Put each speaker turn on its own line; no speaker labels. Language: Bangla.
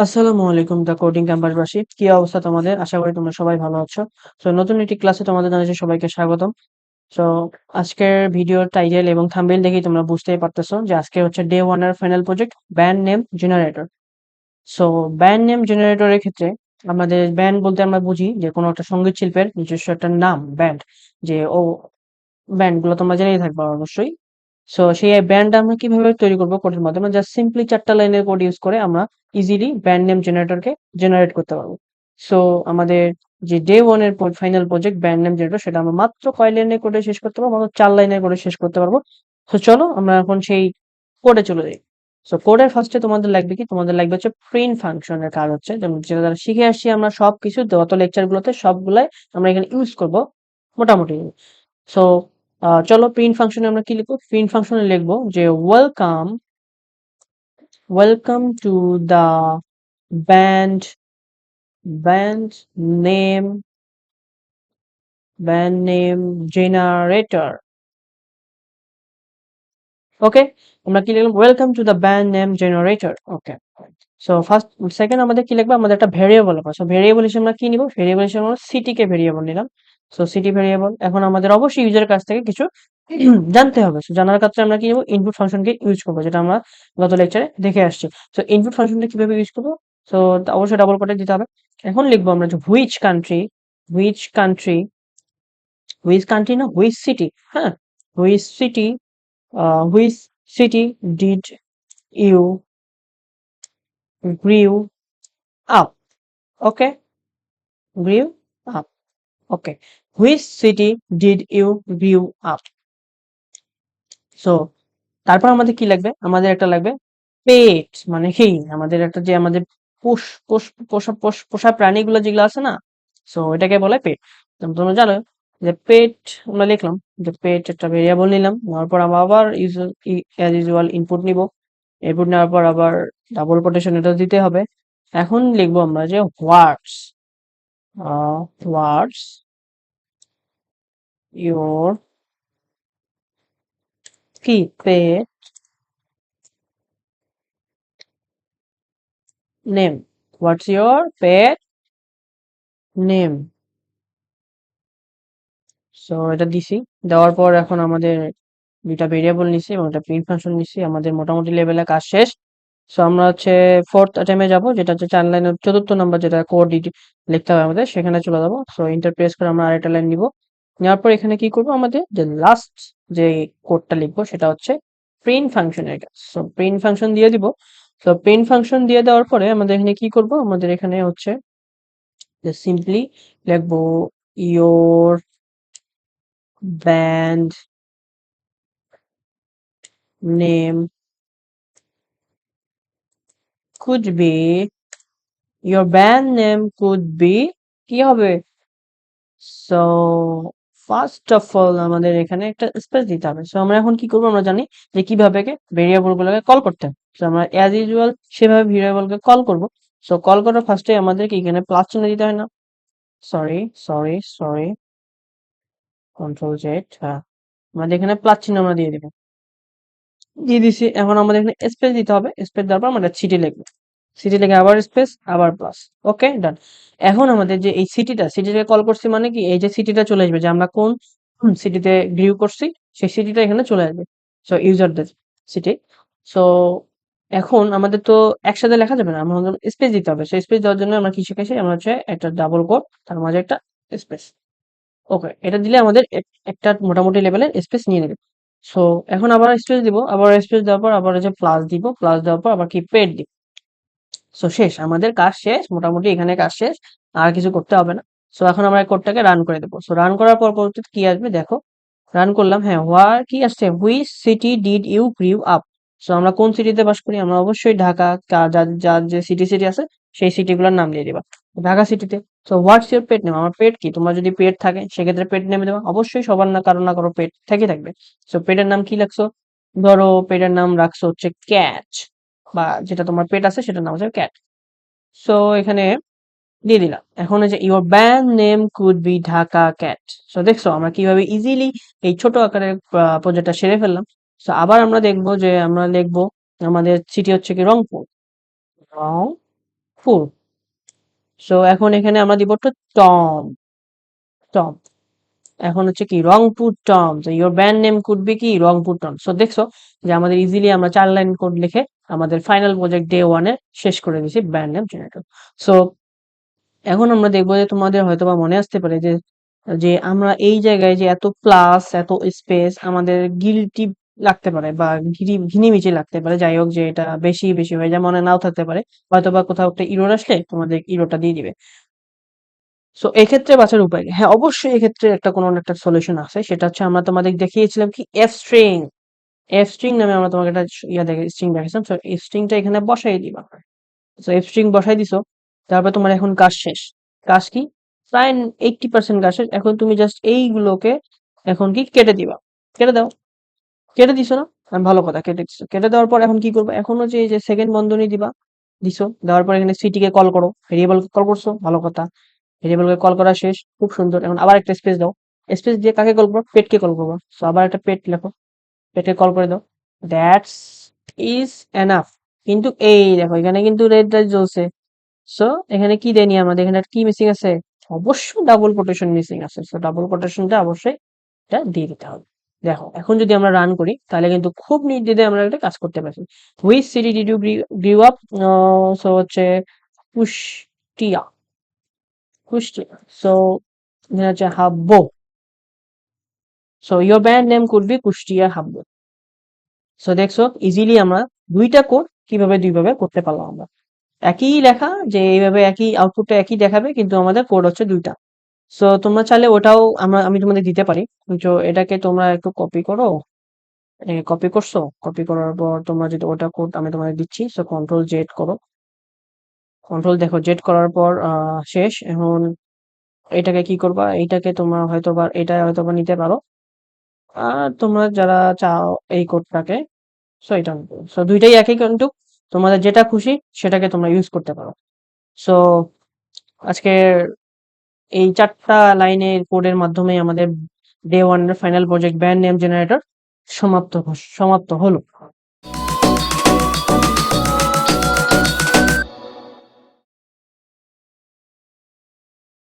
আসসালামু আলাইকুম দা কোডিং ক্যাম্পাসবাসী, কি অবস্থা তোমাদের? আশা করি তোমরা সবাই ভালো আছো। সো নতুন একটি ক্লাসে তোমাদের জানাচ্ছি সবাইকে স্বাগতম। সো আজকের ভিডিওর টাইটেল এবং থাম্বনেল দেখেই তোমরা বুঝতেই পারতেছো যে আজকে হচ্ছে ডে ওয়ান এর final project band name generator. So band name জেনারেটরের ক্ষেত্রে আমাদের ব্যান্ড বলতে আমরা বুঝি যে কোনো একটা সঙ্গীত শিল্পের নিজস্ব একটা নাম ব্যান্ড, যে ও ব্যান্ড গুলো তোমরা জেনেই থাকবে অবশ্যই। সো সেই ব্যান্ড আমরা কিভাবে তৈরি করবো কোডের মাধ্যমে? জাস্ট সিম্পলি 4টা লাইনের কোড ইউজ করে আমরা ইজিলি ব্যান্ড নেম জেনারেটরকে জেনারেট করতে পারবো। সো আমাদের যে ডে ওয়ান এর final project band name generator, সেটা আমরা মাত্র কয় লাইনের কোডে শেষ করতে পারবো? মাত্র 4 লাইনের কোডে শেষ করতে পারবো। তো চলো আমরা এখন সেই কোডে চলে যাই। সো কোডের ফার্স্টে তোমাদের লাগবে কি? তোমাদের লাগবে হচ্ছে প্রিন্ট ফাংশনের কাজ হচ্ছে যেমন যেটা দ্বারা শিখে আসছি আমরা সবকিছু গত লেকচার গুলোতে, সবগুলাই আমরা এখানে ইউজ করব মোটামুটি। সো চলো প্রিন্ট ফাংশনে আমরা কি লিখবো? প্রিন্ট ফাংশনে লিখবো যে welcome to the band band name band name generator. Okay, আমরা কি লিখলাম? Welcome to the band name generator. Okay, so first second আমাদের কি লিখবো? আমাদের একটা ভেরিয়েবল আছে। সো ভেরিয়েবল হিসেবে আমরা কি নিব? ভেরিয়েবল হিসেবে আমরা সিটি কে ভেরিয়েবল নিলাম। So city variable. এখন আমাদের অবশ্যই ইউজারের কাছ থেকে কিছু জানতে হবে। সো জানার ক্ষেত্রে আমরা কি নিব? ইনপুট ফাংশনকে ইউজ করবো, যেটা আমরা গত লেকচারে দেখে আসছি। সো ইনপুট ফাংশনটা কিভাবে ইউজ করবো? সো অবশ্যই ডাবল কোটে দিতে হবে। এখন লিখবো আমরা যে হুইচ কান্ট্রি হুইচ কান্ট্রি না, হুইচ সিটি। হ্যাঁ, which city which city did you grew up. Okay, grew up. Okay, which city did you grew up. So তারপর আমাদের কি লাগবে? আমাদের একটা লাগবে পেট, মানে কি আমাদের একটা যে আমাদের পোষ পোষ পোষা পোষা প্রাণীগুলো যেগুলো আছে না, সো এটাকে বলে পেট। তোমরা জানো যে পেট আমরা লিখলাম, যে পেট একটা ভেরিয়েবল নিলাম, নেওয়ার পর আমরা আবার অ্যাজ ইউজুয়াল ইনপুট নিব। ইনপুট নেওয়ার পর আবার ডাবল কোটেশন এটা দিতে হবে। এখন লিখবো আমরা যে হোয়াটস ইউর কি pet name, what's your pet name. So এটা দিছি। দেওয়ার পর এখন আমাদের 2টা ভেরিয়েবল নিছি এবং একটা প্রিন্ট ফাংশন নিছি। আমাদের মোটামুটি লেভেলে কাজ শেষ। সো আমরা হচ্ছে ফোর্থ অ্যাটেম্পে যাব, যেটা হচ্ছে 4 লাইনের চতুর্থ নাম্বার, যেটা কোড লিখতে হবে আমাদের, সেখানে চলে যাবো। সো ইন্টার প্রেস করে আমরা আরেকটা লাইন নিব। নেওয়ার পর এখানে কি করব? আমাদের যে লাস্ট যে কোডটা লিখবো সেটা হচ্ছে প্রিন্ট ফাংশনের কাজ। সো প্রিন্ট ফাংশন দিয়ে দিব। সো প্রিন্ট ফাংশন দিয়ে দেওয়ার পরে আমাদের এখানে কি করব? আমাদের এখানে হচ্ছে যে সিম্পলি লিখবো your band name could be your band name could be কি হবে? সো ফার্স্ট অফ অল আমাদের এখানে একটা স্পেস দিতে হবে। সো আমরা এখন কি করবো? আমরা জানি যে কিভাবে ভেরিয়েবল গুলোকে কল করতে হবে। সো আমরা অ্যাজ ইউজুয়াল সেভাবে ভেরিয়েবলকে কল করব। সো কল করার ফার্স্টে আমাদেরকে এখানে প্লাস চিহ্ন দিতে হয় না? Sorry sorry sorry, control Z. হ্যাঁ, আমাদের এখানে প্লাস চিহ্ন আমরা দিয়ে দিব। দিয়ে দিছি। এখন আমাদের এখানে স্পেস দিতে হবে। স্পেস দেওয়ার পর আমরা সিটি লিখবো। সিটি লিখে আবার স্পেস আবার প্লাস। ওকে, ডান। এখন আমাদের যে এই সিটিটাকে কল করছি, মানে কি এই যে সিটিটা চলে আসবে, যে আমরা কোন সিটিতে গ্রিউ করছি সেই সিটিটা এখানে চলে আসবে। So ইউজারদের city. সো এখন আমাদের তো একসাথে লেখা যাবে না, আমাদের স্পেস দিতে হবে। সেই স্পেস দেওয়ার জন্য আমরা কি শিখেছি? আমরা হচ্ছে একটা ডাবল কোট, তার মাঝে একটা স্পেস। ওকে, এটা দিলে আমাদের একটা মোটামুটি লেভেলের স্পেস নিয়ে নেবে। সো এখন আবার স্পেস দিব, আবার স্পেস দেওয়ার পর আবার হচ্ছে প্লাস দিব, প্লাস দেওয়ার পর আবার কি পেড দিব। সো শেষ, আমাদের কাজ শেষ মোটামুটি, এখানে কাজ শেষ, আর কিছু করতে হবে না। সো এখন আমরা এই কোডটাকে রান করে দেবো। সো রান করার পর পরবর্তীতে কি আসবে দেখো। রান করলাম, হ্যাঁ, কি আসছে? Which city did you grew up. So আমরা কোন সিটিতে বাস করি? আমরা অবশ্যই ঢাকা। যার যার যে সিটি আছে সেই সিটি গুলোর নাম দিয়ে দিবা। ঢাকা সিটিতে। So what's your pet name, আমার পেট কি? তোমার যদি পেট থাকে সেক্ষেত্রে পেট নেমে দেবা। অবশ্যই সবার না কারো না কারো পেট থেকে থাকবে। সো পেটের নাম কি রাখছো? ধরো পেটের নাম রাখছো হচ্ছে ক্যাচ, বা যেটা তোমার পেট আছে সেটার নাম হচ্ছে ক্যাট। সো এখানে দিয়ে দিলাম। এখন এই যে your band name could B Dhaka cat. So দেখছো আমরা কিভাবে ইজিলি এই ছোট আকারের প্রজেক্টটা সেরে ফেললাম। সো আবার আমরা দেখবো যে আমরা লিখবো আমাদের সিটি হচ্ছে কি রংপুর। ফুল। সো এখন এখানে আমরা দিব হচ্ছে টম, টম। এখন হচ্ছে কি রংপুর টম। তো your band name could B কি রংপুর টম। সো দেখছো যে আমাদের ইজিলি আমরা 4 লাইন কোড লিখে আমাদের ফাইনাল প্রজেক্ট ডে 1 এ শেষ করে দিয়েছি ব্যান্ড নেম জেনারেটর। সো এখন আমরা দেখবো যে তোমাদের হয়তোবা মনে আসতে পারে যে যে আমরা এই জায়গায় যে এত প্লাস এত স্পেস আমাদের গিল্টি লাগতে পারে বা ঘিনিমিচি লাগতে পারে, যাই হোক যে এটা বেশি বেশি হয়ে যায়, মনে নাও থাকতে পারে, হয়তোবা কোথাও একটা ইরোর আসলে তোমাদের ইরোরটা দিয়ে দিবে। সো এক্ষেত্রে বাঁচার উপায় কি? হ্যাঁ, অবশ্যই এক্ষেত্রে একটা কোনো না একটা সলিউশন আছে। সেটা হচ্ছে আমরা তোমাদের দেখিয়েছিলাম কি এফ স্ট্রিং। এফ স্ট্রিং নামে আমরা তোমাকে একটা স্ট্রিং দেখাইছিলাম। সো এই স্ট্রিংটা এখানে বসাই দিবা। সো এফ স্ট্রিং বসাই দিছো। তারপর তোমার এখন কাজ শেষ। কাজ কি? প্রায় 80% কাজ শেষ। এখন তুমি জাস্ট এইগুলোকে এখন কি কেটে দিবা। কেটে দাও। কেটে দিছো না? ভালো কথা, কেটে দিছো। কেটে দেওয়ার পর এখন কি করবা? এখন হচ্ছে এই যে সেকেন্ড বন্ধনী দিবা। দিছো। দেওয়ার পর এখানে সিটি কে কল করো। ভেরিয়েবল কল করছো। ভালো কথা। ভেরিয়েবলকে কল করা শেষ। খুব সুন্দর। এখন আবার একটা স্পেস দাও। স্পেস দিয়ে কাকে কল করবো? পেটকে কল করবো। সো আবার একটা পেট লেখো। পেটকে কল করে দাও। That's is enough. কিন্তু এই দেখো এখানে কিন্তু রেড লাইট জ্বলছে। সো এখানে কি দেয়নি আমাদের? এখানে কি মিসিং আছে? অবশ্যই ডাবল কোটেশন মিসিং আছে। সো ডাবল কোটেশনটা অবশ্যই এটা দিয়ে দিতে হবে। দেখো এখন যদি আমরা রান করি তাহলে কিন্তু খুব নির্দ্বিধায় আমরা একটা কাজ করতে পারছি। Which city did you grew up? So হচ্ছে কুষ্টিয়া, কুষ্টিয়া। সো এখানে হচ্ছে Habbo. So your band name could be Kushtia Habbo. So দেখছো ইজিলি আমরা দুইটা কোড কিভাবে দুইভাবে করতে পারলাম আমরা। একই লেখা যে এইভাবে একই আউটপুটটা একই দেখাবে, কিন্তু আমাদের কোড হচ্ছে দুইটা। সো তোমরা চাইলে ওটাও আমি তোমাদের দিতে পারি। তো এটাকে তোমরা একটু কপি করো। কপি করছো? কপি করার পর তোমরা যদি ওটা কোড আমি তোমাদের দিচ্ছি। সো কন্ট্রোল জেড করো। কন্ট্রোল দেখো জেড করার পর শেষ। এখন এটাকে কি করবা? এইটাকে তোমরা হয়তোবা এটা হয়তোবা নিতে পারো। আর তোমরা যারা চাও এই কোডটাকে, সো এটা নিতে পারো। সো দুইটাই একই, কিন্তু তোমাদের যেটা খুশি সেটাকে তোমরা ইউজ করতে পারো। সো আজকে এই 4 টা লাইনের কোডের মাধ্যমে আমাদের ডে 1 এর final project band name generator সমাপ্ত হলো।